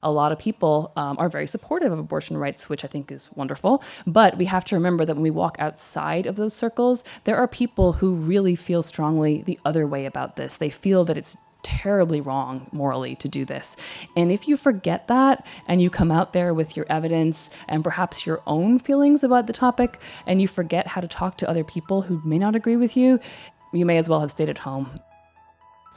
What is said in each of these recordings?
A lot of people are very supportive of abortion rights, which I think is wonderful. But we have to remember that when we walk outside of those circles, there are people who really feel strongly the other way about this. They feel that it's terribly wrong morally to do this. And if you forget that and you come out there with your evidence and perhaps your own feelings about the topic, and you forget how to talk to other people who may not agree with you, you may as well have stayed at home.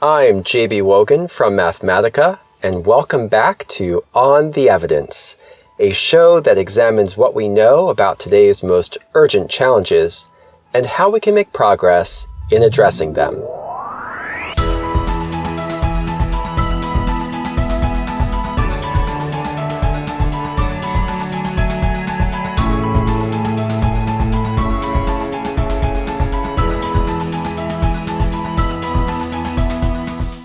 I'm J.B. Wogan from Mathematica, and welcome back to On the Evidence, a show that examines what we know about today's most urgent challenges and how we can make progress in addressing them.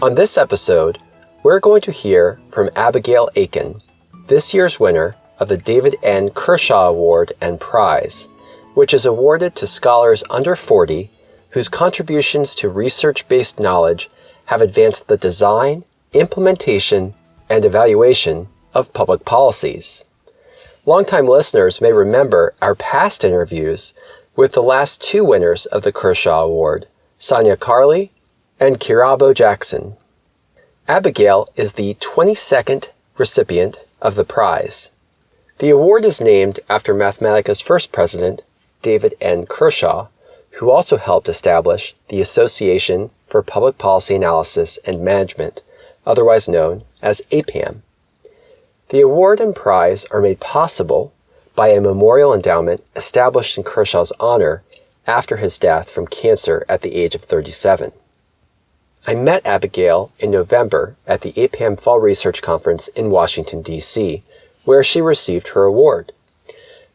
On this episode, we're going to hear from Abigail Aiken, this year's winner of the David N. Kershaw Award and Prize, which is awarded to scholars under 40 whose contributions to research-based knowledge have advanced the design, implementation, and evaluation of public policies. Longtime listeners may remember our past interviews with the last two winners of the Kershaw Award, Sonia Carley and Kirabo Jackson. Abigail is the 22nd recipient of the prize. The award is named after Mathematica's first president, David N. Kershaw, who also helped establish the Association for Public Policy Analysis and Management, otherwise known as APAM. The award and prize are made possible by a memorial endowment established in Kershaw's honor after his death from cancer at the age of 37. I met Abigail in November at the APAM Fall Research Conference in Washington, D.C., where she received her award.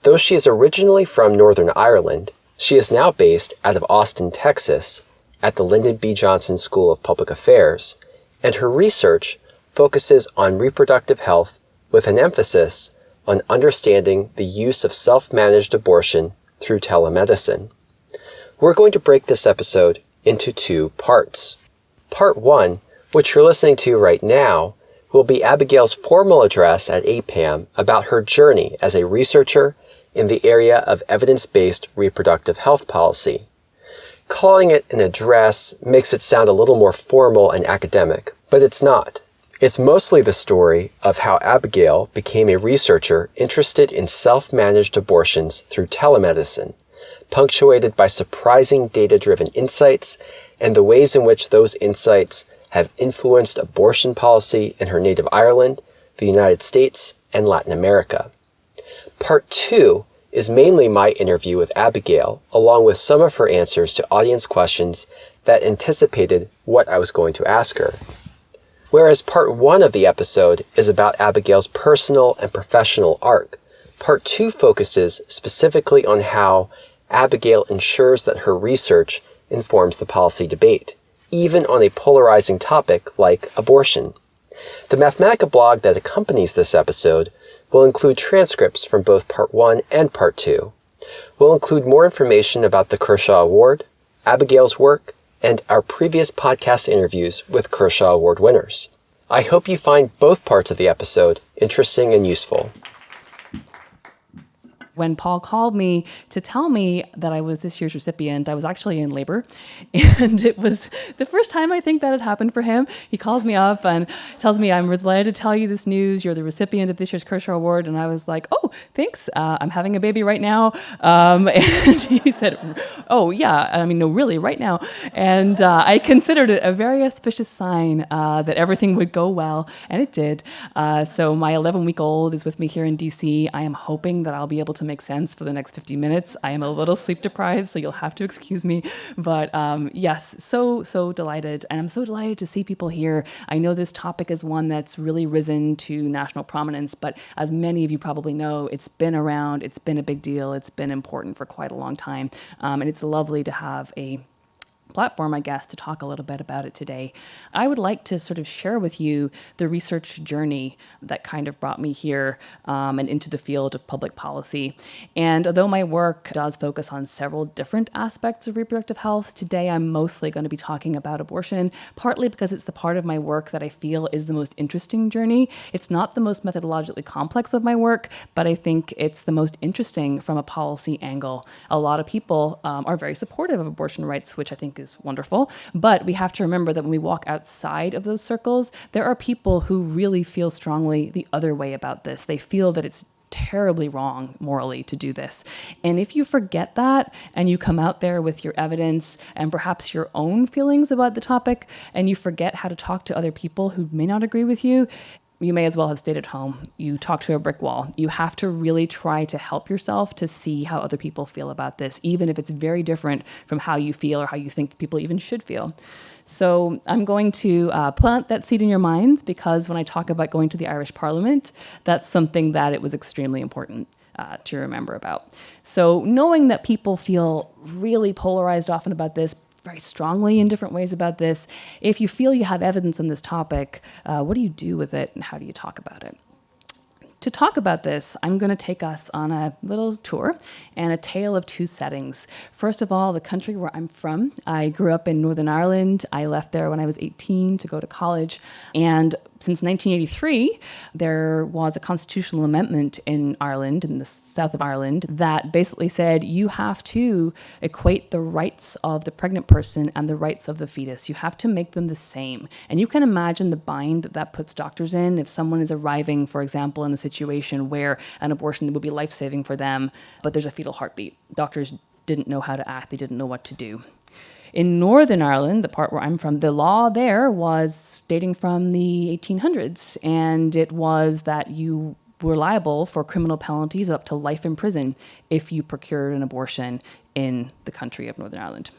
Though she is originally from Northern Ireland, she is now based out of Austin, Texas, at the Lyndon B. Johnson School of Public Affairs, and her research focuses on reproductive health with an emphasis on understanding the use of self-managed abortion through telemedicine. We're going to break this episode into two parts. Part 1, which you're listening to right now, will be Abigail's formal address at APAM about her journey as a researcher in the area of evidence-based reproductive health policy. Calling it an address makes it sound a little more formal and academic, but it's not. It's mostly the story of how Abigail became a researcher interested in self-managed abortions through telemedicine, punctuated by surprising data-driven insights and the ways in which those insights have influenced abortion policy in her native Ireland, the United States, and Latin America. Part 2 is mainly my interview with Abigail, along with some of her answers to audience questions that anticipated what I was going to ask her. Whereas Part 1 of the episode is about Abigail's personal and professional arc, Part 2 focuses specifically on how Abigail ensures that her research informs the policy debate, even on a polarizing topic like abortion. The Mathematica blog that accompanies this episode will include transcripts from both Part 1 and Part 2. We'll include more information about the Kershaw Award, Abigail's work, and our previous podcast interviews with Kershaw Award winners. I hope you find both parts of the episode interesting and useful. When Paul called me to tell me that I was this year's recipient, I was actually in labor. And it was the first time I think that had happened for him. He calls me up and tells me, "I'm delighted to tell you this news. You're the recipient of this year's Kershaw Award." And I was like, "Oh, thanks. I'm having a baby right now." And he said, "Oh, yeah. I mean, no, really, right now." And I considered it a very auspicious sign that everything would go well. And it did. So my 11-week-old is with me here in D.C. I am hoping that I'll be able to make sense for the next 50 minutes. I am a little sleep deprived, so you'll have to excuse me. But yes, so delighted. And I'm so delighted to see people here. I know this topic is one that's really risen to national prominence, but as many of you probably know, it's been around, it's been a big deal, it's been important for quite a long time. And it's lovely to have a platform, I guess, to talk a little bit about it today. I would like to sort of share with you the research journey that kind of brought me here and into the field of public policy. And although my work does focus on several different aspects of reproductive health, today I'm mostly going to be talking about abortion, partly because it's the part of my work that I feel is the most interesting journey. It's not the most methodologically complex of my work, but I think it's the most interesting from a policy angle. A lot of people are very supportive of abortion rights, which I think is wonderful. But we have to remember that when we walk outside of those circles, there are people who really feel strongly the other way about this. They feel that it's terribly wrong morally to do this. And if you forget that and you come out there with your evidence and perhaps your own feelings about the topic, and you forget how to talk to other people who may not agree with you, you may as well have stayed at home. You talk to a brick wall. You have to really try to help yourself to see how other people feel about this, even if it's very different from how you feel or how you think people even should feel. So I'm going to plant that seed in your minds, because when I talk about going to the Irish Parliament, that's something that it was extremely important to remember about. So knowing that people feel really polarized often about this, very strongly in different ways about this, if you feel you have evidence on this topic, what do you do with it and how do you talk about it? To talk about this, I'm going to take us on a little tour and a tale of two settings. First of all, the country where I'm from. I grew up in Northern Ireland. I left there when I was 18 to go to college. And since 1983, there was a constitutional amendment in Ireland, in the south of Ireland, that basically said you have to equate the rights of the pregnant person and the rights of the fetus. You have to make them the same. And you can imagine the bind that that puts doctors in if someone is arriving, for example, in a situation where an abortion would be life-saving for them, but there's a fetal heartbeat. Doctors didn't know how to act. They didn't know what to do. In Northern Ireland, the part where I'm from, the law there was dating from the 1800s, and it was that you were liable for criminal penalties up to life in prison if you procured an abortion in the country of Northern Ireland.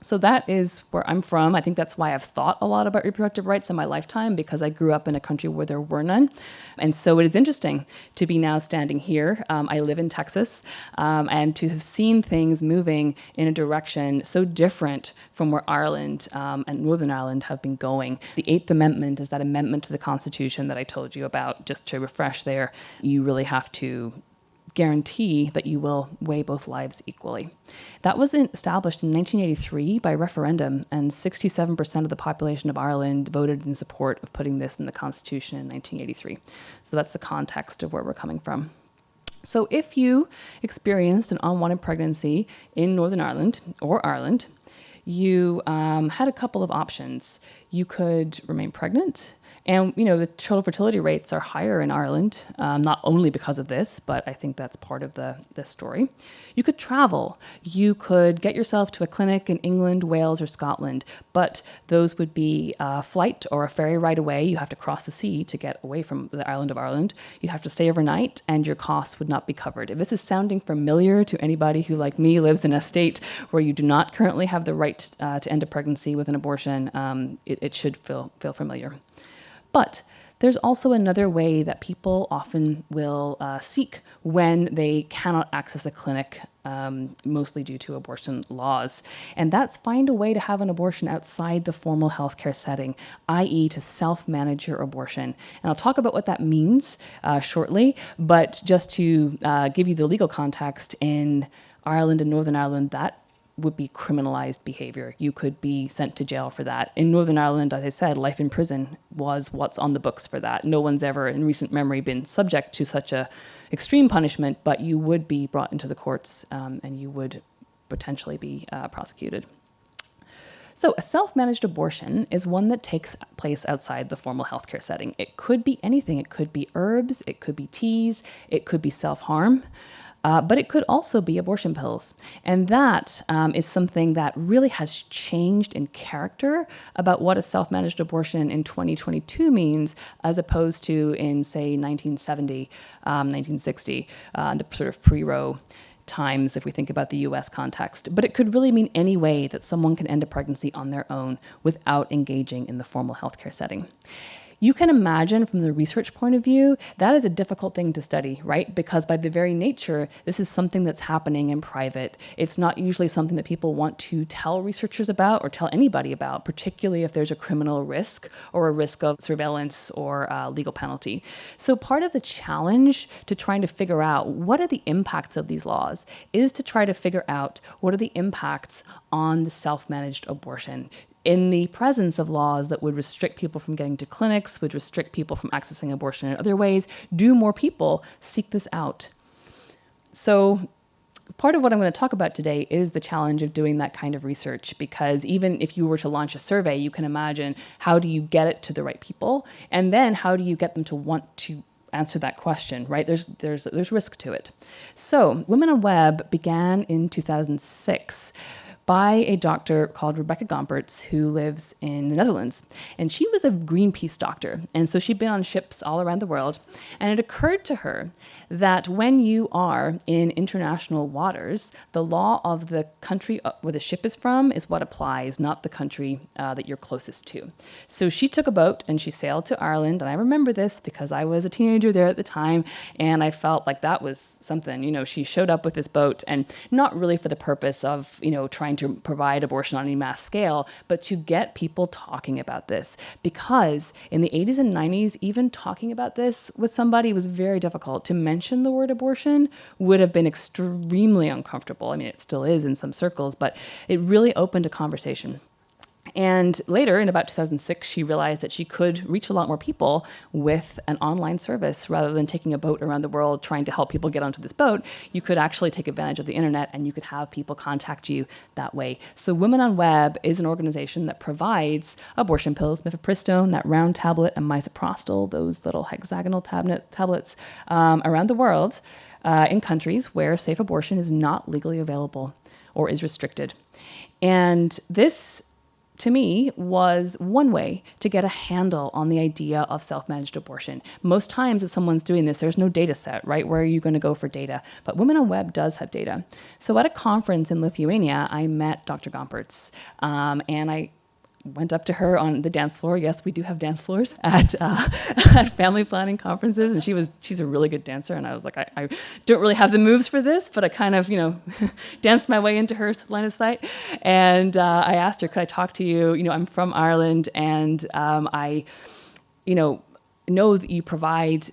So that is where I'm from. I think that's why I've thought a lot about reproductive rights in my lifetime, because I grew up in a country where there were none. And so it is interesting to be now standing here. I live in Texas, and to have seen things moving in a direction so different from where Ireland and Northern Ireland have been going. The Eighth Amendment is that amendment to the Constitution that I told you about. Just to refresh there, you really have to guarantee that you will weigh both lives equally. That was established in 1983 by referendum, and 67% of the population of Ireland voted in support of putting this in the Constitution in 1983. So that's the context of where we're coming from. So if you experienced an unwanted pregnancy in Northern Ireland or Ireland, you had a couple of options. You could remain pregnant. And, the total fertility rates are higher in Ireland, not only because of this, but I think that's part of the story. You could travel. You could get yourself to a clinic in England, Wales, or Scotland, but those would be a flight or a ferry ride away. You have to cross the sea to get away from the island of Ireland. You'd have to stay overnight, and your costs would not be covered. If this is sounding familiar to anybody who, like me, lives in a state where you do not currently have the right to end a pregnancy with an abortion, it should feel familiar. But there's also another way that people often will seek when they cannot access a clinic, mostly due to abortion laws. And that's find a way to have an abortion outside the formal healthcare setting, i.e. to self-manage your abortion. And I'll talk about what that means shortly, but just to give you the legal context, in Ireland and Northern Ireland, that would be criminalized behavior. You could be sent to jail for that. In Northern Ireland, as I said, life in prison was what's on the books for that. No one's ever in recent memory been subject to such a extreme punishment, but you would be brought into the courts and you would potentially be prosecuted. So a self-managed abortion is one that takes place outside the formal healthcare setting. It could be anything. It could be herbs, it could be teas, it could be self-harm. But it could also be abortion pills. And that is something that really has changed in character about what a self-managed abortion in 2022 means, as opposed to in, say, 1970, 1960, the sort of pre-Roe times, if we think about the US context. But it could really mean any way that someone can end a pregnancy on their own without engaging in the formal healthcare setting. You can imagine from the research point of view, that is a difficult thing to study, right? Because by the very nature, this is something that's happening in private. It's not usually something that people want to tell researchers about or tell anybody about, particularly if there's a criminal risk or a risk of surveillance or legal penalty. So part of the challenge to trying to figure out what are the impacts of these laws is to try to figure out what are the impacts on the self-managed abortion. In the presence of laws that would restrict people from getting to clinics, would restrict people from accessing abortion in other ways, do more people seek this out? So part of what I'm going to talk about today is the challenge of doing that kind of research, because even if you were to launch a survey, you can imagine how do you get it to the right people? And then how do you get them to want to answer that question, right? There's risk to it. So Women on Web began in 2006 by a doctor called Rebecca Gompertz, who lives in the Netherlands. And she was a Greenpeace doctor. And so she'd been on ships all around the world. And it occurred to her that when you are in international waters, the law of the country where the ship is from is what applies, not the country that you're closest to. So she took a boat and she sailed to Ireland. And I remember this because I was a teenager there at the time. And I felt like that was something. She showed up with this boat, and not really for the purpose of, trying to provide abortion on a mass scale, but to get people talking about this. Because in the 80s and 90s, even talking about this with somebody was very difficult. To mention the word abortion would have been extremely uncomfortable. I mean, it still is in some circles, but it really opened a conversation. And later, in about 2006, she realized that she could reach a lot more people with an online service. Rather than taking a boat around the world trying to help people get onto this boat, you could actually take advantage of the internet and you could have people contact you that way. So Women on Web is an organization that provides abortion pills, mifepristone, that round tablet, and misoprostol, those little hexagonal tablets, around the world in countries where safe abortion is not legally available or is restricted. And this, to me, was one way to get a handle on the idea of self-managed abortion. Most times if someone's doing this, there's no data set, right? Where are you going to go for data? But Women on Web does have data. So at a conference in Lithuania, I met Dr. Gompertz, and I went up to her on the dance floor. Yes, we do have dance floors at at family planning conferences, and she's a really good dancer. And I was like, I don't really have the moves for this, but I kind of danced my way into her line of sight. And I asked her, could I talk to you? I'm from Ireland, and I know that you provide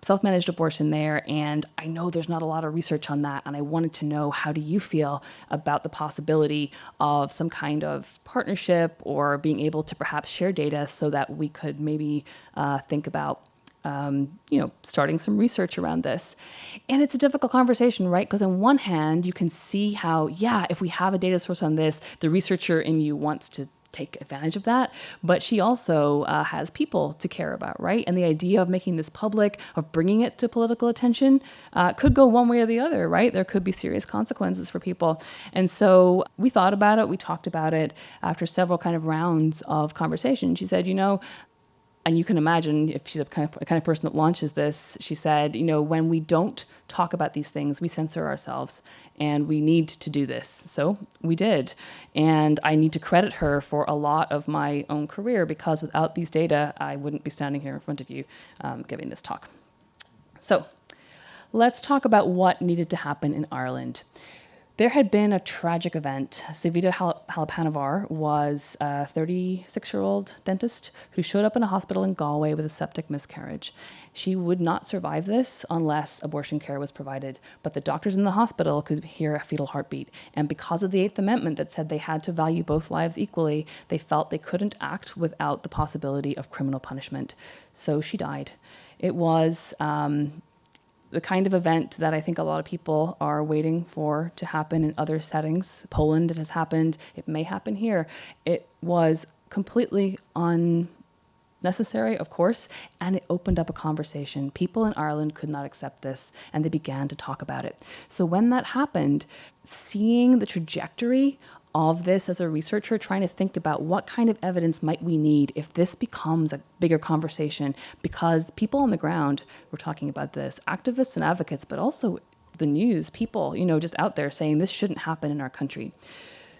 self-managed abortion there, and I know there's not a lot of research on that, and I wanted to know, how do you feel about the possibility of some kind of partnership or being able to perhaps share data so that we could maybe think about starting some research around this. And it's a difficult conversation, right? Because on one hand, you can see how, if we have a data source on this, the researcher in you wants to take advantage of that, but she also has people to care about, right? And the idea of making this public, of bringing it to political attention, could go one way or the other, right? There could be serious consequences for people. And so we thought about it, we talked about it after several kind of rounds of conversation. She said, and you can imagine if she's a kind of person that launches this, she said, when we don't talk about these things, we censor ourselves, and we need to do this. So we did. And I need to credit her for a lot of my own career, because without these data, I wouldn't be standing here in front of you giving this talk. So let's talk about what needed to happen in Ireland. There had been a tragic event. Savita Halappanavar was a 36-year-old dentist who showed up in a hospital in Galway with a septic miscarriage. She would not survive this unless abortion care was provided, but the doctors in the hospital could hear a fetal heartbeat. And because of the Eighth Amendment that said they had to value both lives equally, they felt they couldn't act without the possibility of criminal punishment. So she died. It was the kind of event that I think a lot of people are waiting for to happen in other settings. Poland, it has happened. It may happen here. It was completely unnecessary, of course, and it opened up a conversation. People in Ireland could not accept this, and they began to talk about it. So when that happened, seeing the trajectory of this as a researcher, trying to think about what kind of evidence might we need if this becomes a bigger conversation, because people on the ground were talking about this, activists and advocates, but also the news, people, just out there saying this shouldn't happen in our country.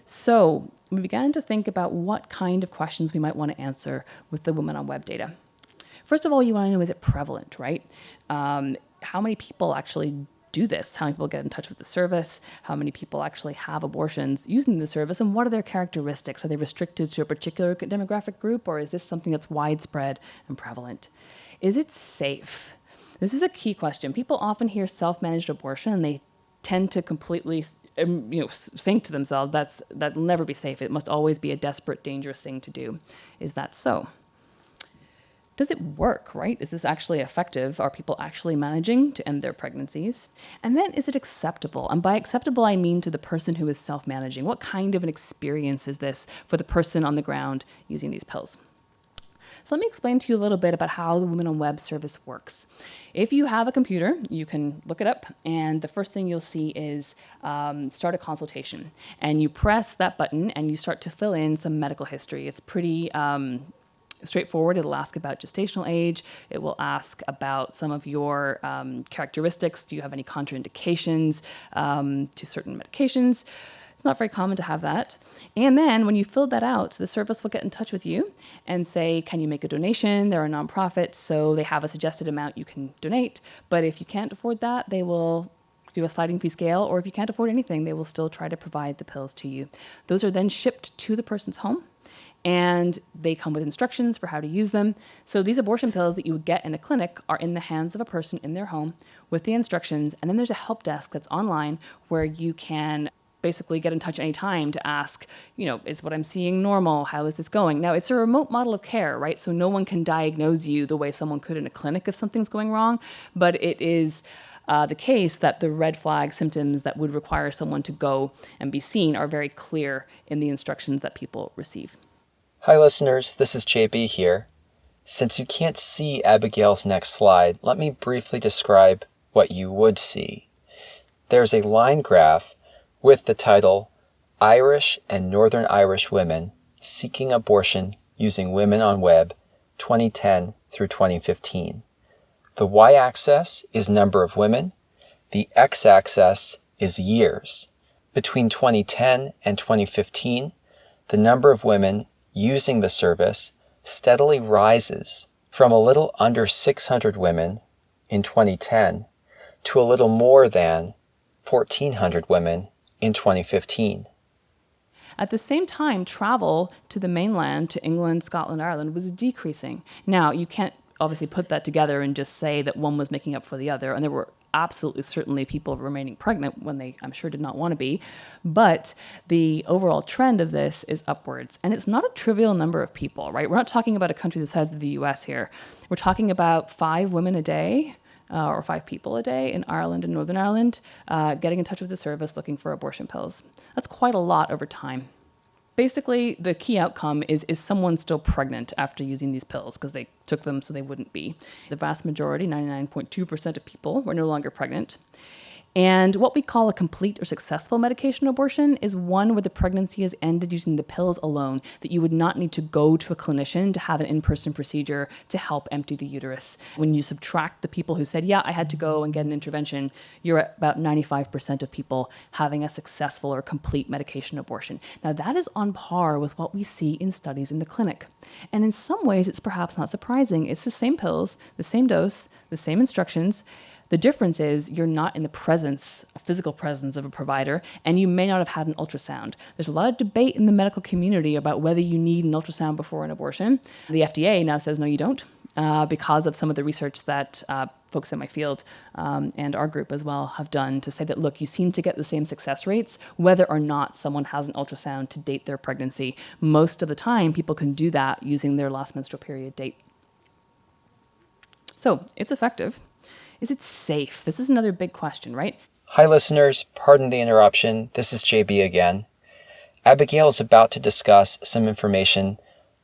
So we began to think about what kind of questions we might want to answer with the Women on Web data. First of all, you want to know, is it prevalent, right? How many people actually do this? How many people get in touch with the service? How many people actually have abortions using the service? And what are their characteristics? Are they restricted to a particular demographic group, or is this something that's widespread and prevalent? Is it safe? This is a key question. People often hear self-managed abortion and they tend to completely think to themselves, that'll never be safe. It must always be a desperate, dangerous thing to do. Is that so? Does it work, right? Is this actually effective? Are people actually managing to end their pregnancies? And then is it acceptable? And by acceptable, I mean to the person who is self-managing. What kind of an experience is this for the person on the ground using these pills? So let me explain to you a little bit about how the Women on Web service works. If you have a computer, you can look it up, and the first thing you'll see is start a consultation. And you press that button, and you start to fill in some medical history. It's pretty straightforward. It'll ask about gestational age. It will ask about some of your characteristics. Do you have any contraindications to certain medications? It's not very common to have that. And then when you fill that out, the service will get in touch with you and say, can you make a donation? They're a nonprofit, so they have a suggested amount you can donate. But if you can't afford that, they will do a sliding fee scale, or if you can't afford anything, they will still try to provide the pills to you. Those are then shipped to the person's home, and they come with instructions for how to use them. So these abortion pills that you would get in a clinic are in the hands of a person in their home with the instructions, and then there's a help desk that's online where you can basically get in touch anytime to ask, is what I'm seeing normal? How is this going? Now, it's a remote model of care, right? So no one can diagnose you the way someone could in a clinic if something's going wrong, but it is the case that the red flag symptoms that would require someone to go and be seen are very clear in the instructions that people receive. Hi listeners, this is JB here. Since you can't see Abigail's next slide, let me briefly describe what you would see. There's a line graph with the title, Irish and Northern Irish Women Seeking Abortion Using Women on Web, 2010 through 2015. The y-axis is number of women. The x-axis is years. Between 2010 and 2015, the number of women using the service steadily rises from a little under 600 women in 2010 to a little more than 1,400 women in 2015. At the same time, travel to the mainland, to England, Scotland, Ireland, was decreasing. Now, you can't obviously put that together and just say that one was making up for the other, and there were absolutely certainly people remaining pregnant when they, I'm sure, did not want to be, but the overall trend of this is upwards, and it's not a trivial number of people, right? We're not talking about a country the size of the US here. We're talking about 5 women a day, or 5 people a day in Ireland and Northern Ireland, getting in touch with the service looking for abortion pills. That's quite a lot over time. Basically, the key outcome is someone still pregnant after using these pills because they took them so they wouldn't be. The vast majority, 99.2% of people, were no longer pregnant. And what we call a complete or successful medication abortion is one where the pregnancy is ended using the pills alone, that you would not need to go to a clinician to have an in-person procedure to help empty the uterus. When you subtract the people who said, yeah, I had to go and get an intervention, you're at about 95% of people having a successful or complete medication abortion. Now, that is on par with what we see in studies in the clinic. And in some ways, it's perhaps not surprising. It's the same pills, the same dose, the same instructions. The difference is you're not in the presence, a physical presence of a provider, and you may not have had an ultrasound. There's a lot of debate in the medical community about whether you need an ultrasound before an abortion. The FDA now says, no, you don't, because of some of the research that folks in my field and our group as well have done to say that, look, you seem to get the same success rates whether or not someone has an ultrasound to date their pregnancy. Most of the time, people can do that using their last menstrual period date. So it's effective. Is it safe? This is another big question, right? Hi listeners, pardon the interruption. This is JB again. Abigail is about to discuss some information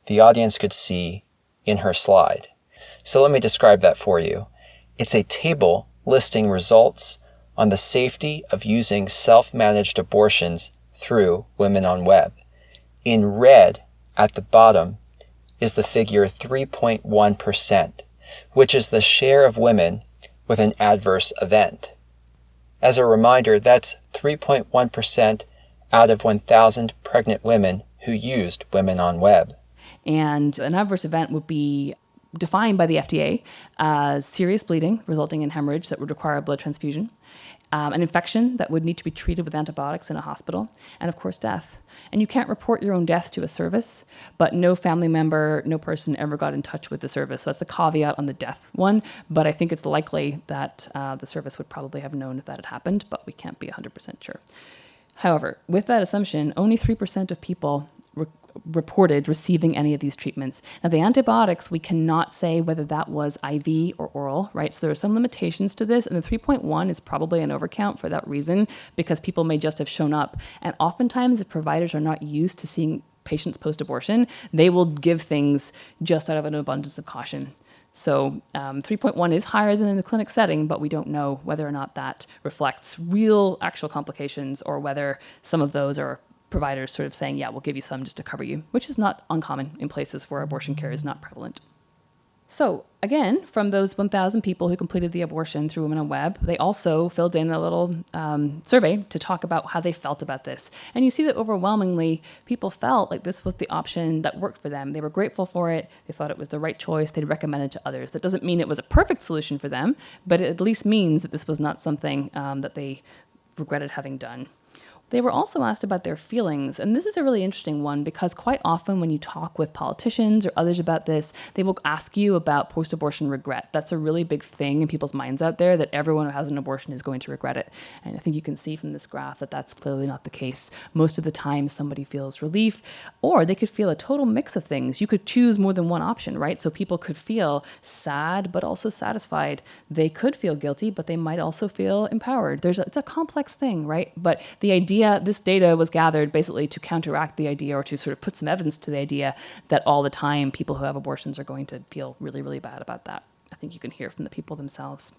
the audience could see in her slide. So let me describe that for you. It's a table listing results on the safety of using self-managed abortions through Women on Web. In red at the bottom is the figure 3.1%, which is the share of women with an adverse event. As a reminder, that's 3.1% out of 1,000 pregnant women who used Women on Web. And an adverse event would be defined by the FDA as serious bleeding resulting in hemorrhage that would require a blood transfusion, an infection that would need to be treated with antibiotics in a hospital, and of course, death. And you can't report your own death to a service, but no family member, no person ever got in touch with the service. So that's the caveat on the death one, but I think it's likely that the service would probably have known if that had happened, but we can't be 100% sure. However, with that assumption, only 3% of people reported receiving any of these treatments. Now, the antibiotics, we cannot say whether that was IV or oral, right? So there are some limitations to this, and the 3.1 is probably an overcount for that reason, because people may just have shown up. And oftentimes, if providers are not used to seeing patients post-abortion, they will give things just out of an abundance of caution. So 3.1 is higher than in the clinic setting, but we don't know whether or not that reflects real actual complications or whether some of those are providers sort of saying, yeah, we'll give you some just to cover you, which is not uncommon in places where abortion care is not prevalent. So again, from those 1,000 people who completed the abortion through Women on Web, they also filled in a little survey to talk about how they felt about this. And you see that overwhelmingly, people felt like this was the option that worked for them. They were grateful for it. They thought it was the right choice. They'd recommend it to others. That doesn't mean it was a perfect solution for them, but it at least means that this was not something that they regretted having done. They were also asked about their feelings, and this is a really interesting one because quite often when you talk with politicians or others about this, they will ask you about post-abortion regret. That's a really big thing in people's minds out there, that everyone who has an abortion is going to regret it. And I think you can see from this graph that that's clearly not the case. Most of the time somebody feels relief, or they could feel a total mix of things. You could choose more than one option, right? So people could feel sad but also satisfied. They could feel guilty, but they might also feel empowered. It's a complex thing, right? But the idea, this data was gathered basically to counteract the idea, or to sort of put some evidence to the idea that all the time people who have abortions are going to feel really, really bad about that. I think you can hear from the people themselves.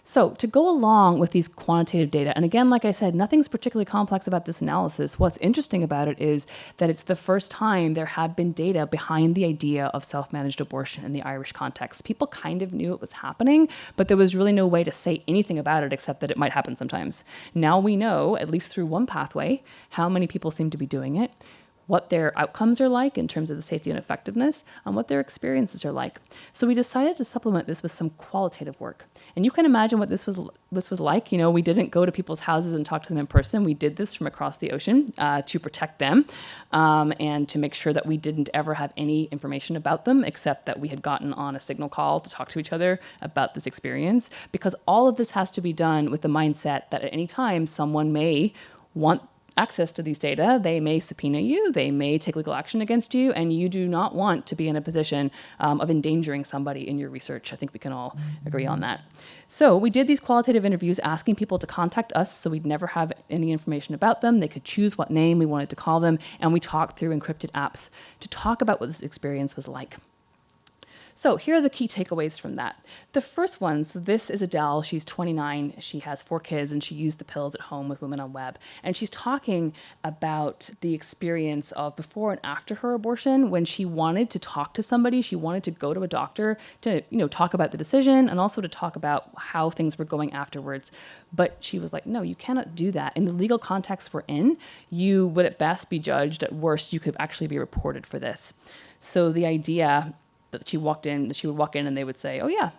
So to go along with these quantitative data, and again, like I said, nothing's particularly complex about this analysis. What's interesting about it is that it's the first time there had been data behind the idea of self-managed abortion in the Irish context. People kind of knew it was happening, but there was really no way to say anything about it except that it might happen sometimes. Now we know, at least through one pathway, how many people seem to be doing it, what their outcomes are like in terms of the safety and effectiveness, and what their experiences are like. So we decided to supplement this with some qualitative work. And you can imagine what this was like. You know, we didn't go to people's houses and talk to them in person. We did this from across the ocean to protect them and to make sure that we didn't ever have any information about them, except that we had gotten on a signal call to talk to each other about this experience. Because all of this has to be done with the mindset that at any time someone may want access to these data. They may subpoena you, they may take legal action against you, and you do not want to be in a position of endangering somebody in your research. I think we can all agree on that. So we did these qualitative interviews asking people to contact us, so we'd never have any information about them. They could choose what name we wanted to call them, and we talked through encrypted apps to talk about what this experience was like. So here are the key takeaways from that. The first one, so this is Adele. She's 29. She has 4 kids, and she used the pills at home with Women on Web. And she's talking about the experience of before and after her abortion, when she wanted to talk to somebody. She wanted to go to a doctor to, talk about the decision and also to talk about how things were going afterwards. But she was like, no, you cannot do that. In the legal context we're in, you would at best be judged. At worst, you could actually be reported for this. So the idea that she would walk in and they would say, oh yeah,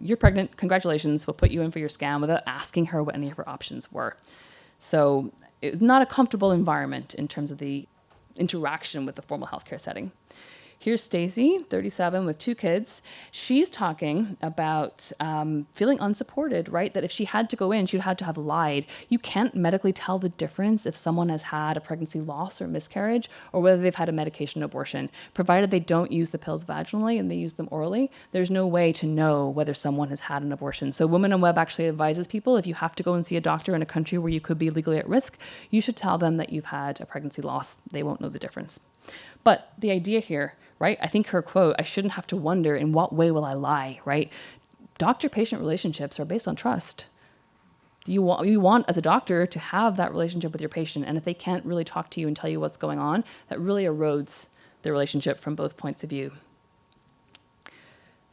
you're pregnant, congratulations, we'll put you in for your scan, without asking her what any of her options were. So it was not a comfortable environment in terms of the interaction with the formal healthcare setting. Here's Stacy, 37, with 2 kids. She's talking about feeling unsupported, right? That if she had to go in, she would have to have lied. You can't medically tell the difference if someone has had a pregnancy loss or miscarriage, or whether they've had a medication abortion. Provided they don't use the pills vaginally and they use them orally, there's no way to know whether someone has had an abortion. So Women on Web actually advises people, if you have to go and see a doctor in a country where you could be legally at risk, you should tell them that you've had a pregnancy loss. They won't know the difference. But the idea here, right? I think her quote, I shouldn't have to wonder in what way will I lie, right? Doctor-patient relationships are based on trust. You want, as a doctor, to have that relationship with your patient. And if they can't really talk to you and tell you what's going on, that really erodes the relationship from both points of view.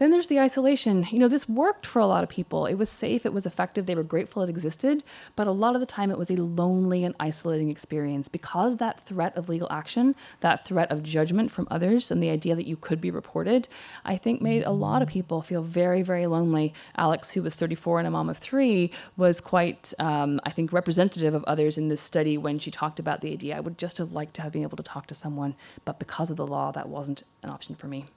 Then there's the isolation. This worked for a lot of people. It was safe, it was effective, they were grateful it existed, but a lot of the time it was a lonely and isolating experience because that threat of legal action, that threat of judgment from others, and the idea that you could be reported, I think made a lot of people feel very, very lonely. Alex, who was 34 and a mom of 3, was quite, I think, representative of others in this study when she talked about the idea. I would just have liked to have been able to talk to someone, but because of the law, that wasn't an option for me.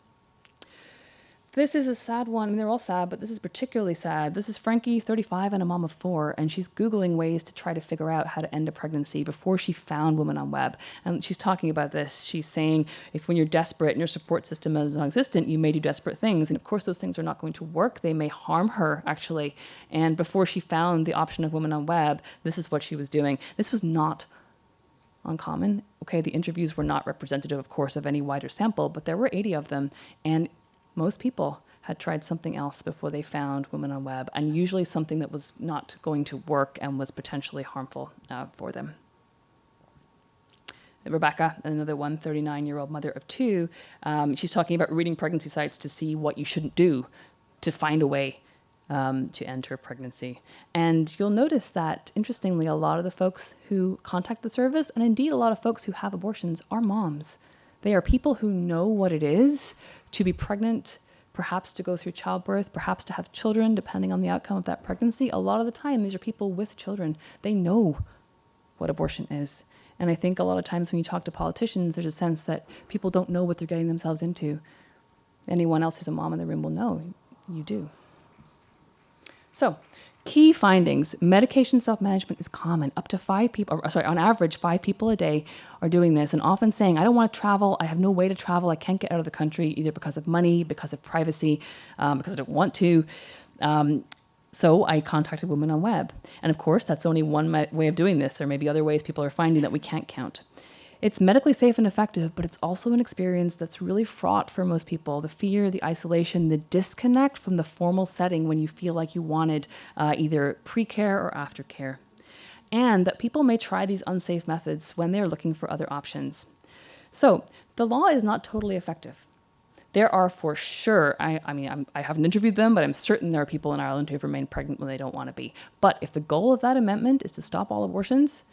This is a sad one. I mean, they're all sad, but this is particularly sad. This is Frankie, 35 and a mom of 4, and she's Googling ways to try to figure out how to end a pregnancy before she found Women on Web. And she's talking about this. She's saying if when you're desperate and your support system is non-existent, you may do desperate things. And of course, those things are not going to work. They may harm her, actually. And before she found the option of Women on Web, this is what she was doing. This was not uncommon. Okay, the interviews were not representative, of course, of any wider sample, but there were 80 of them. And most people had tried something else before they found Women on Web, and usually something that was not going to work and was potentially harmful for them. Rebecca, another 39-year-old mother of 2, she's talking about reading pregnancy sites to see what you shouldn't do to find a way to end her pregnancy. And you'll notice that, interestingly, a lot of the folks who contact the service, and indeed a lot of folks who have abortions, are moms. They are people who know what it is to be pregnant, perhaps to go through childbirth, perhaps to have children, depending on the outcome of that pregnancy. A lot of the time, these are people with children. They know what abortion is. And I think a lot of times when you talk to politicians, there's a sense that people don't know what they're getting themselves into. Anyone else who's a mom in the room will know you do. So, key findings. Medication self-management is common. Up to 5 people, on average, 5 people a day are doing this, and often saying, I don't want to travel, I have no way to travel, I can't get out of the country, either because of money, because of privacy, because I don't want to. So I contacted Women on Web. And of course, that's only one way of doing this. There may be other ways people are finding that we can't count. It's medically safe and effective, but it's also an experience that's really fraught for most people. The fear, the isolation, the disconnect from the formal setting when you feel like you wanted either pre-care or aftercare. And that people may try these unsafe methods when they're looking for other options. So the law is not totally effective. There are for sure, I haven't interviewed them, but I'm certain there are people in Ireland who've remained pregnant when they don't want to be. But if the goal of that amendment is to stop all abortions,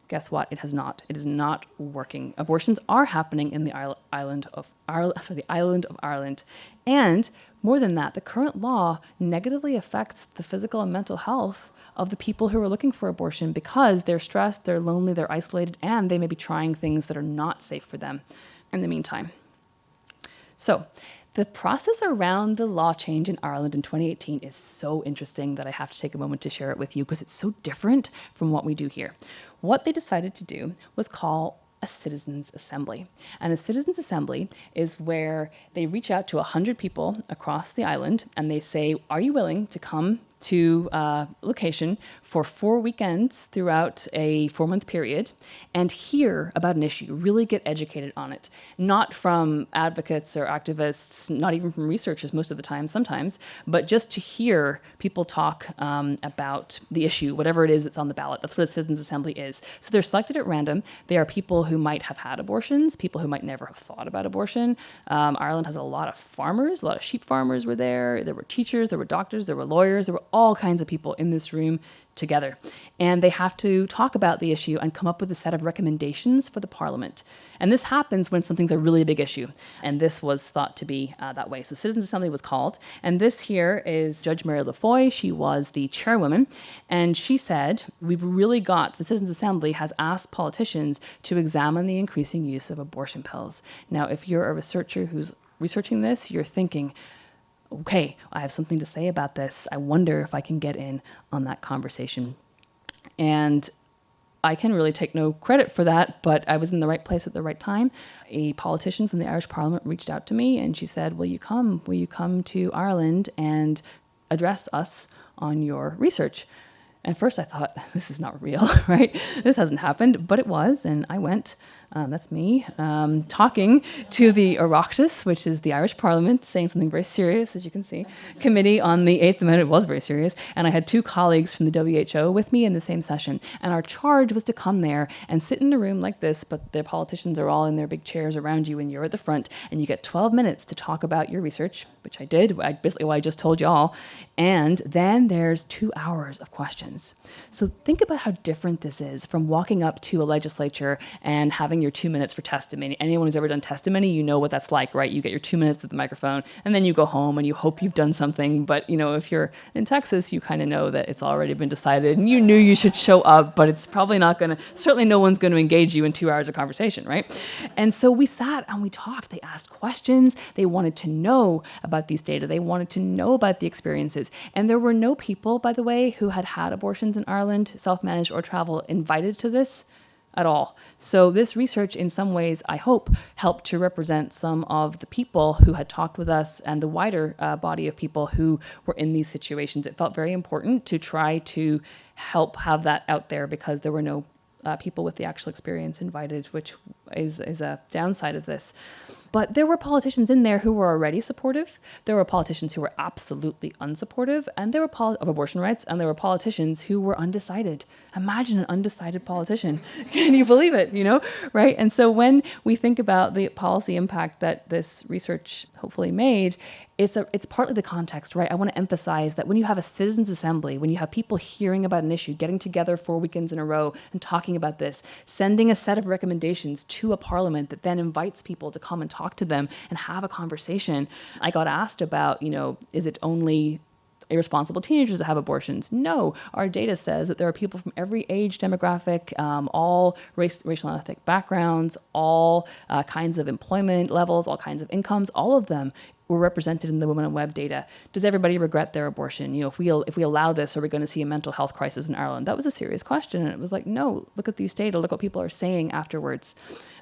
guess what? It has not. It is not working. Abortions are happening in the island of Ireland. And more than that, the current law negatively affects the physical and mental health of the people who are looking for abortion because they're stressed, they're lonely, they're isolated, and they may be trying things that are not safe for them in the meantime. So, the process around the law change in Ireland in 2018 is so interesting that I have to take a moment to share it with you because it's so different from what we do here. What they decided to do was call a citizens' assembly. And a citizens' assembly is where they reach out to 100 people across the island and they say, are you willing to come to a location for 4 weekends throughout a 4-month period and hear about an issue, really get educated on it, not from advocates or activists, not even from researchers most of the time, sometimes, but just to hear people talk about the issue, whatever it is that's on the ballot. That's what a citizens' assembly is. So they're selected at random. They are people who might have had abortions, people who might never have thought about abortion. Ireland has a lot of farmers, a lot of sheep farmers were there. There were teachers, there were doctors, there were lawyers, there were all kinds of people in this room together. And they have to talk about the issue and come up with a set of recommendations for the parliament. And this happens when something's a really big issue. And this was thought to be that way. So Citizens Assembly was called. And this here is Judge Mary Lafoy. She was the chairwoman. And she said, the Citizens Assembly has asked politicians to examine the increasing use of abortion pills. Now, if you're a researcher who's researching this, you're thinking, okay, I have something to say about this. I wonder if I can get in on that conversation. And I can really take no credit for that, but I was in the right place at the right time. A politician from the Irish Parliament reached out to me and she said, will you come to Ireland and address us on your research? And first I thought, this is not real, right? This hasn't happened, but it was. And I went, that's me, talking to the Oireachtas, which is the Irish Parliament, saying something very serious, as you can see, committee on the 8th Amendment. It was very serious. And I had 2 colleagues from the WHO with me in the same session. And our charge was to come there and sit in a room like this, but the politicians are all in their big chairs around you, and you're at the front, and you get 12 minutes to talk about your research, which I did, basically what I just told you all. And then there's 2 hours of questions. So think about how different this is from walking up to a legislature and having your 2 minutes for testimony. Anyone who's ever done testimony, you know what that's like, right? You get your 2 minutes at the microphone, and then you go home and you hope you've done something. But, if you're in Texas, you kind of know that it's already been decided, and you knew you should show up, but it's probably not going to, certainly no one's going to engage you in 2 hours of conversation, right? And so we sat and we talked. They asked questions. They wanted to know about these data. They wanted to know about the experiences. And there were no people, by the way, who had had abortions in Ireland, self-managed or travel, invited to this at all. So this research, in some ways, I hope, helped to represent some of the people who had talked with us and the wider body of people who were in these situations. It felt very important to try to help have that out there because there were no people with the actual experience invited, which is a downside of this. But there were politicians in there who were already supportive. There were politicians who were absolutely unsupportive, and there were of abortion rights, and there were politicians who were undecided. Imagine an undecided politician. Can you believe it? Right? And so when we think about the policy impact that this research hopefully made, it's partly the context, right? I want to emphasize that when you have a citizens' assembly, when you have people hearing about an issue, getting together 4 weekends in a row and talking about this, sending a set of recommendations to a parliament that then invites people to come and talk to them and have a conversation. I got asked about, is it only irresponsible teenagers that have abortions? No, our data says that there are people from every age demographic, all racial and ethnic backgrounds, all kinds of employment levels, all kinds of incomes, all of them were represented in the Women on Web data. Does everybody regret their abortion? If we allow this, are we going to see a mental health crisis in Ireland? That was a serious question. And it was like, no, look at these data. Look what people are saying afterwards.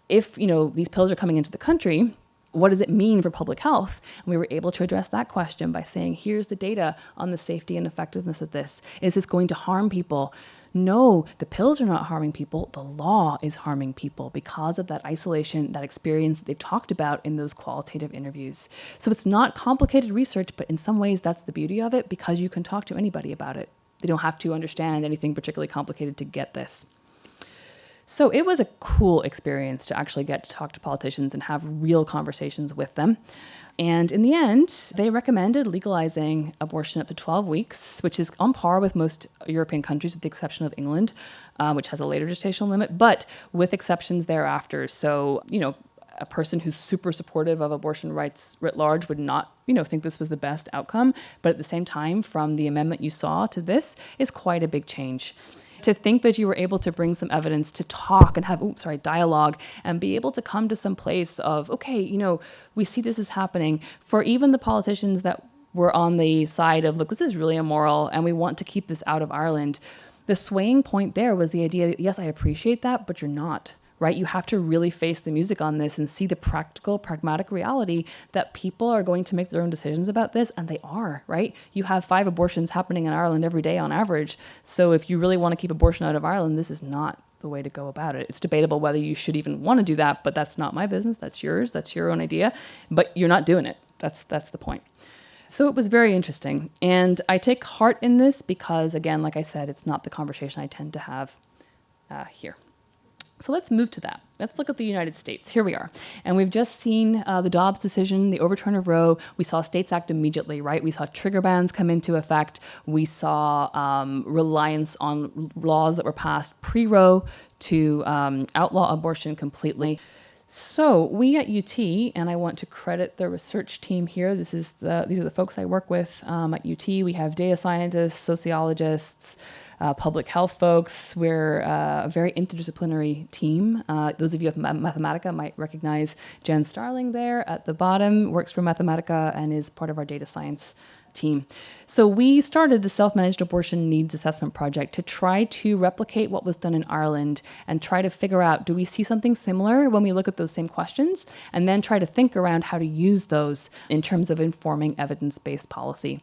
If, these pills are coming into the country, what does it mean for public health? And we were able to address that question by saying, here's the data on the safety and effectiveness of this. Is this going to harm people? No, the pills are not harming people. The law is harming people because of that isolation, that experience that they've talked about in those qualitative interviews. So it's not complicated research, but in some ways that's the beauty of it because you can talk to anybody about it. They don't have to understand anything particularly complicated to get this. So it was a cool experience to actually get to talk to politicians and have real conversations with them. And in the end, they recommended legalizing abortion up to 12 weeks, which is on par with most European countries, with the exception of England, which has a later gestational limit, but with exceptions thereafter. So, a person who's super supportive of abortion rights writ large would not, think this was the best outcome. But at the same time, from the amendment you saw to this is quite a big change. To think that you were able to bring some evidence to talk and have, dialogue and be able to come to some place of, okay, we see this is happening for even the politicians that were on the side of, look, this is really immoral and we want to keep this out of Ireland. The swaying point there was the idea that, yes, I appreciate that, but you're not. Right? You have to really face the music on this and see the practical, pragmatic reality that people are going to make their own decisions about this, and they are, right? You have 5 abortions happening in Ireland every day on average. So if you really want to keep abortion out of Ireland, this is not the way to go about it. It's debatable whether you should even want to do that, but that's not my business. That's yours. That's your own idea. But you're not doing it. That's the point. So it was very interesting. And I take heart in this because, again, like I said, it's not the conversation I tend to have here. So let's move to that. Let's look at the United States. Here we are. And we've just seen the Dobbs decision, the overturn of Roe. We saw States Act immediately, right? We saw trigger bans come into effect. We saw reliance on laws that were passed pre-Roe to outlaw abortion completely. So we at UT, and I want to credit the research team here. These are the folks I work with at UT. We have data scientists, sociologists, public health folks. We're a very interdisciplinary team. Those of you at Mathematica might recognize Jen Starling there at the bottom, works for Mathematica and is part of our data science team. So we started the Self-Managed Abortion Needs Assessment Project to try to replicate what was done in Ireland and try to figure out, do we see something similar when we look at those same questions? And then try to think around how to use those in terms of informing evidence-based policy.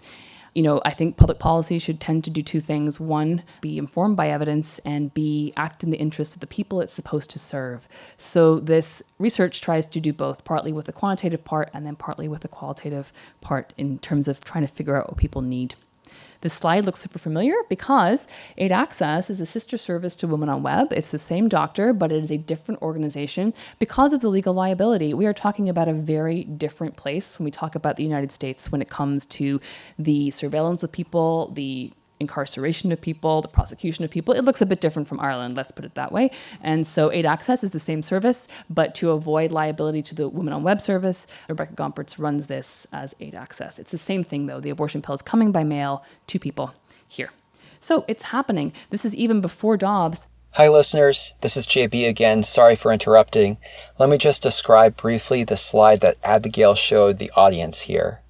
I think public policy should tend to do two things. One, be informed by evidence, and B, act in the interest of the people it's supposed to serve. So this research tries to do both, partly with the quantitative part and then partly with the qualitative part in terms of trying to figure out what people need. This slide looks super familiar because Aid Access is a sister service to Women on Web. It's the same doctor, but it is a different organization because of the legal liability. We are talking about a very different place when we talk about the United States when it comes to the surveillance of people, the incarceration of people, the prosecution of people. It looks a bit different from Ireland, let's put it that way. And so Aid Access is the same service, but to avoid liability to the Women on Web service, Rebecca Gompertz runs this as Aid Access. It's the same thing though. The abortion pill is coming by mail to people here. So it's happening. This is even before Dobbs. Hi listeners, this is JB again. Sorry for interrupting. Let me just describe briefly the slide that Abigail showed the audience here.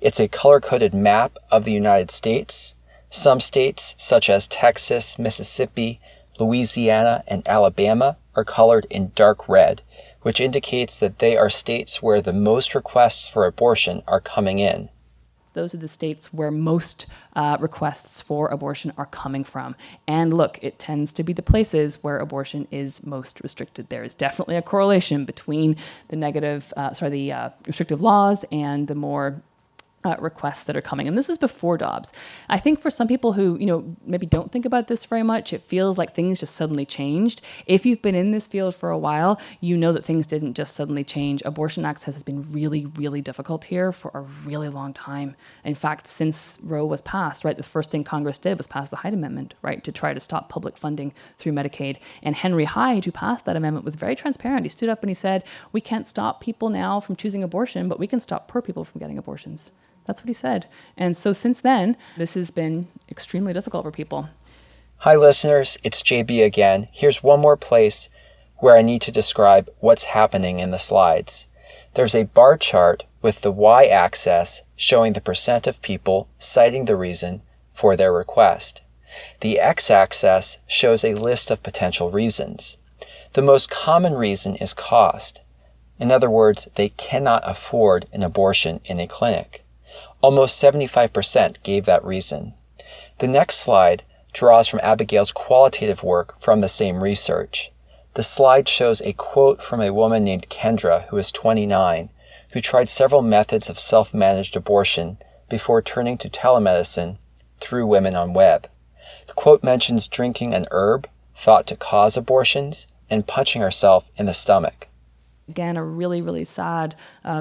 It's a color-coded map of the United States. Some states, such as Texas, Mississippi, Louisiana, and Alabama, are colored in dark red, which indicates that they are states where the most requests for abortion are coming in. Those are the states where most requests for abortion are coming from. And look, it tends to be the places where abortion is most restricted. There is definitely a correlation between the restrictive laws and the more requests that are coming. And this is before Dobbs. I think for some people who, maybe don't think about this very much, it feels like things just suddenly changed. If you've been in this field for a while, you know that things didn't just suddenly change. Abortion access has been really, really difficult here for a really long time. In fact, since Roe was passed, right, the first thing Congress did was pass the Hyde Amendment, right, to try to stop public funding through Medicaid. And Henry Hyde, who passed that amendment, was very transparent. He stood up and he said, we can't stop people now from choosing abortion, but we can stop poor people from getting abortions. That's what he said. And so since then, this has been extremely difficult for people. Hi listeners, it's JB again. Here's one more place where I need to describe what's happening in the slides. There's a bar chart with the y-axis showing the percent of people citing the reason for their request. The x-axis shows a list of potential reasons. The most common reason is cost. In other words, they cannot afford an abortion in a clinic. Almost 75% gave that reason. The next slide draws from Abigail's qualitative work from the same research. The slide shows a quote from a woman named Kendra, who is 29, who tried several methods of self-managed abortion before turning to telemedicine through Women on Web. The quote mentions drinking an herb thought to cause abortions and punching herself in the stomach. Again, a really, really sad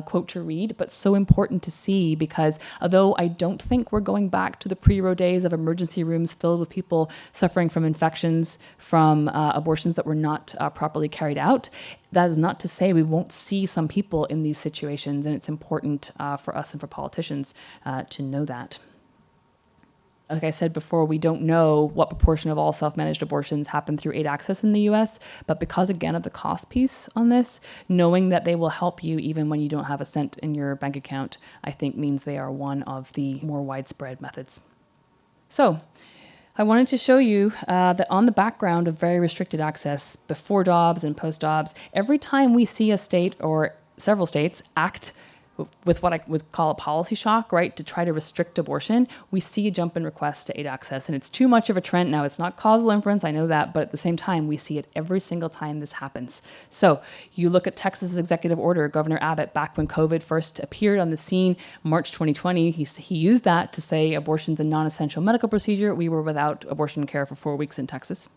quote to read, but so important to see because although I don't think we're going back to the pre-Roe days of emergency rooms filled with people suffering from infections from abortions that were not properly carried out, that is not to say we won't see some people in these situations, and it's important for us and for politicians to know that. Like I said before, we don't know what proportion of all self-managed abortions happen through Aid Access in the US, but because, again, of the cost piece on this, knowing that they will help you even when you don't have a cent in your bank account, I think means they are one of the more widespread methods. So, I wanted to show you that on the background of very restricted access, before Dobbs and post-Dobbs, every time we see a state or several states act with what I would call a policy shock, right, to try to restrict abortion, we see a jump in requests to Aid Access. And it's too much of a trend now. It's not causal inference, I know that, but at the same time, we see it every single time this happens. So you look at Texas' executive order, Governor Abbott, back when COVID first appeared on the scene, March 2020, he used that to say abortion's a non-essential medical procedure. We were without abortion care for 4 weeks in Texas.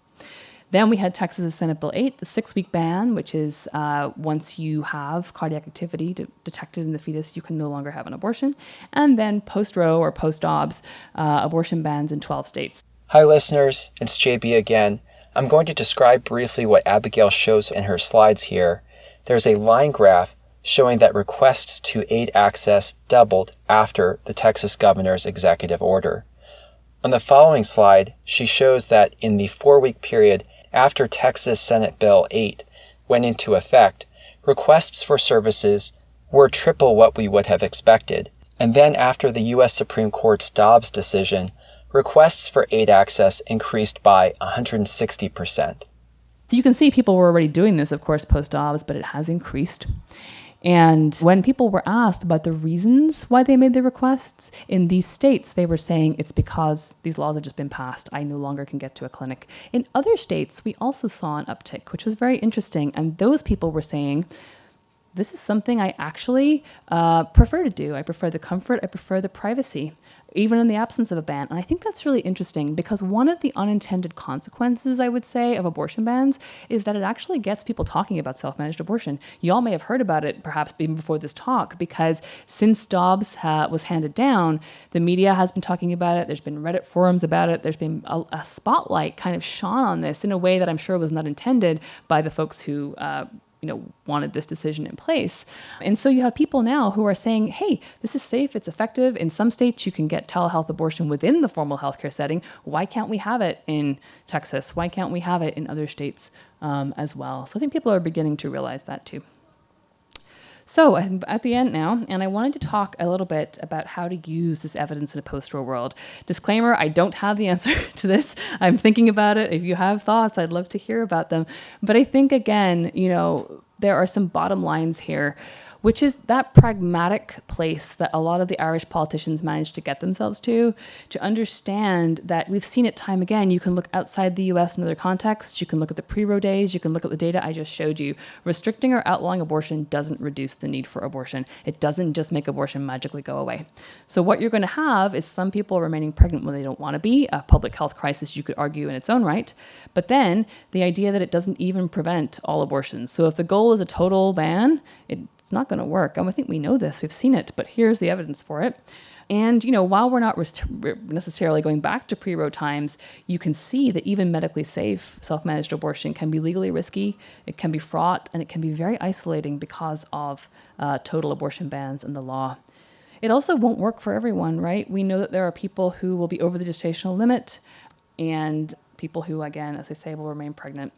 Then we had Texas Senate Bill 8, the 6-week ban, which is once you have cardiac activity detected in the fetus, you can no longer have an abortion. And then post-Roe or post-Dobbs, abortion bans in 12 states. Hi listeners, it's JB again. I'm going to describe briefly what Abigail shows in her slides here. There's a line graph showing that requests to Aid Access doubled after the Texas governor's executive order. On the following slide, she shows that in the 4-week period after Texas Senate Bill 8 went into effect, requests for services were triple what we would have expected. And then after the U.S. Supreme Court's Dobbs decision, requests for Aid Access increased by 160%. So you can see people were already doing this, of course, post-Dobbs, but it has increased. And when people were asked about the reasons why they made the requests, in these states, they were saying it's because these laws have just been passed. I no longer can get to a clinic. In other states, we also saw an uptick, which was very interesting. And those people were saying, this is something I actually prefer to do. I prefer the comfort. I prefer the privacy, even in the absence of a ban. And I think that's really interesting because one of the unintended consequences, I would say, of abortion bans is that it actually gets people talking about self-managed abortion. You all may have heard about it, perhaps even before this talk, because since Dobbs was handed down, the media has been talking about it. There's been Reddit forums about it. There's been a spotlight kind of shone on this in a way that I'm sure was not intended by the folks who wanted this decision in place. And so you have people now who are saying, hey, this is safe, it's effective. In some states, you can get telehealth abortion within the formal healthcare setting. Why can't we have it in Texas? Why can't we have it in other states as well? So I think people are beginning to realize that too. So I'm at the end now, and I wanted to talk a little bit about how to use this evidence in a post-Roe world. Disclaimer, I don't have the answer to this. I'm thinking about it. If you have thoughts, I'd love to hear about them. But I think, again, there are some bottom lines here, which is that pragmatic place that a lot of the Irish politicians managed to get themselves to understand that we've seen it time again. You can look outside the US in other contexts. You can look at the pre-Roe days. You can look at the data I just showed you. Restricting or outlawing abortion doesn't reduce the need for abortion. It doesn't just make abortion magically go away. So what you're going to have is some people remaining pregnant when they don't want to be, a public health crisis you could argue in its own right. But then the idea that it doesn't even prevent all abortions. So if the goal is a total ban, it's not going to work. I think we know this. We've seen it, but here's the evidence for it. And, while we're not necessarily going back to pre-Roe times, you can see that even medically safe self-managed abortion can be legally risky, it can be fraught, and it can be very isolating because of total abortion bans in the law. It also won't work for everyone, right? We know that there are people who will be over the gestational limit and people who, again, as I say, will remain pregnant.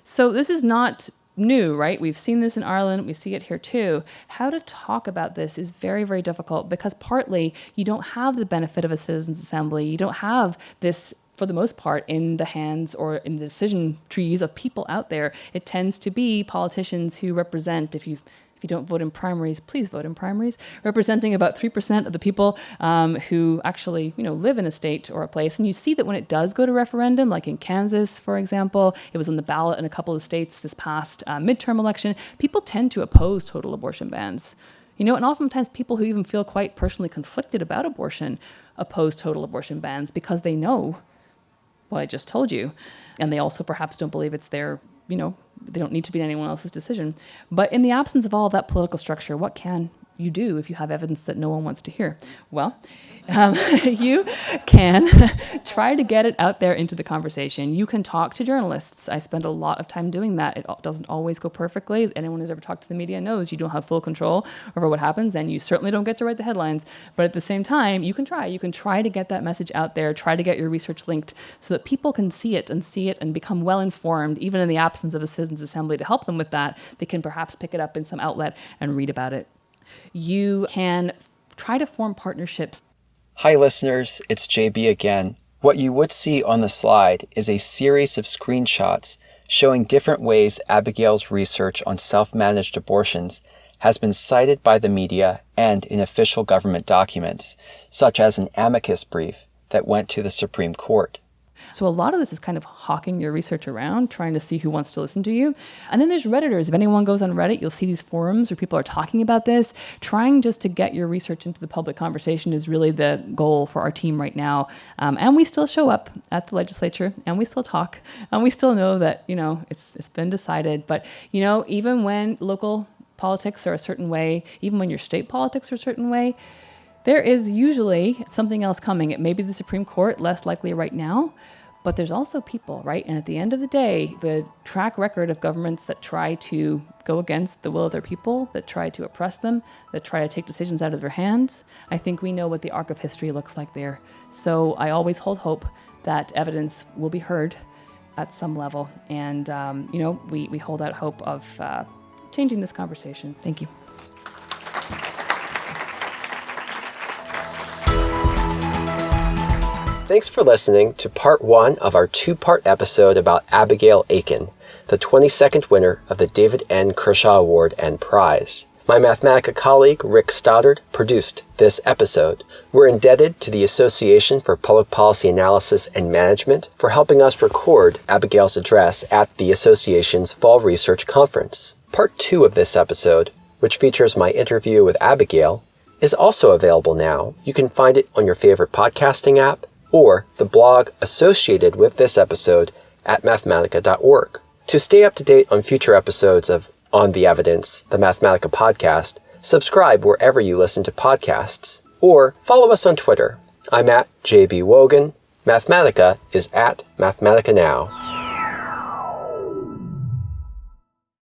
So this is not new, right? We've seen this in Ireland. We see it here too. How to talk about this is very, very difficult because partly you don't have the benefit of a citizens' assembly. You don't have this, for the most part, in the hands or in the decision trees of people out there. It tends to be politicians who represent, if you don't vote in primaries, please vote in primaries, representing about 3% of the people who actually, live in a state or a place. And you see that when it does go to referendum, like in Kansas, for example, it was on the ballot in a couple of states this past midterm election, people tend to oppose total abortion bans. And oftentimes people who even feel quite personally conflicted about abortion oppose total abortion bans because they know what I just told you. And they also perhaps don't believe it's their they don't need to be anyone else's decision. But in the absence of all of that political structure, what can you do if you have evidence that no one wants to hear? Well, you can try to get it out there into the conversation. You can talk to journalists. I spend a lot of time doing that. It doesn't always go perfectly. Anyone who's ever talked to the media knows you don't have full control over what happens, and you certainly don't get to write the headlines. But at the same time, you can try. You can try to get that message out there, try to get your research linked so that people can see it and become well-informed, even in the absence of a citizens' assembly to help them with that. They can perhaps pick it up in some outlet and read about it. You can try to form partnerships. Hi listeners, it's JB again. What you would see on the slide is a series of screenshots showing different ways Abigail's research on self-managed abortions has been cited by the media and in official government documents, such as an amicus brief that went to the Supreme Court. So a lot of this is kind of hawking your research around, trying to see who wants to listen to you. And then there's Redditors. If anyone goes on Reddit, you'll see these forums where people are talking about this. Trying just to get your research into the public conversation is really the goal for our team right now. And we still show up at the legislature, and we still talk, and we still know that, it's been decided. But, even when local politics are a certain way, even when your state politics are a certain way, there is usually something else coming. It may be the Supreme Court, less likely right now. But there's also people, right? And at the end of the day, the track record of governments that try to go against the will of their people, that try to oppress them, that try to take decisions out of their hands, I think we know what the arc of history looks like there. So I always hold hope that evidence will be heard at some level. And, we hold out hope of changing this conversation. Thank you. Thanks for listening to part 1 of our 2-part episode about Abigail Aiken, the 22nd winner of the David N. Kershaw Award and Prize. My Mathematica colleague, Rick Stoddard, produced this episode. We're indebted to the Association for Public Policy Analysis and Management for helping us record Abigail's address at the association's Fall Research Conference. Part 2 of this episode, which features my interview with Abigail, is also available now. You can find it on your favorite podcasting app or the blog associated with this episode at mathematica.org. To stay up to date on future episodes of On the Evidence, the Mathematica podcast, subscribe wherever you listen to podcasts, or follow us on Twitter. I'm at JB Wogan. Mathematica is at Mathematica Now.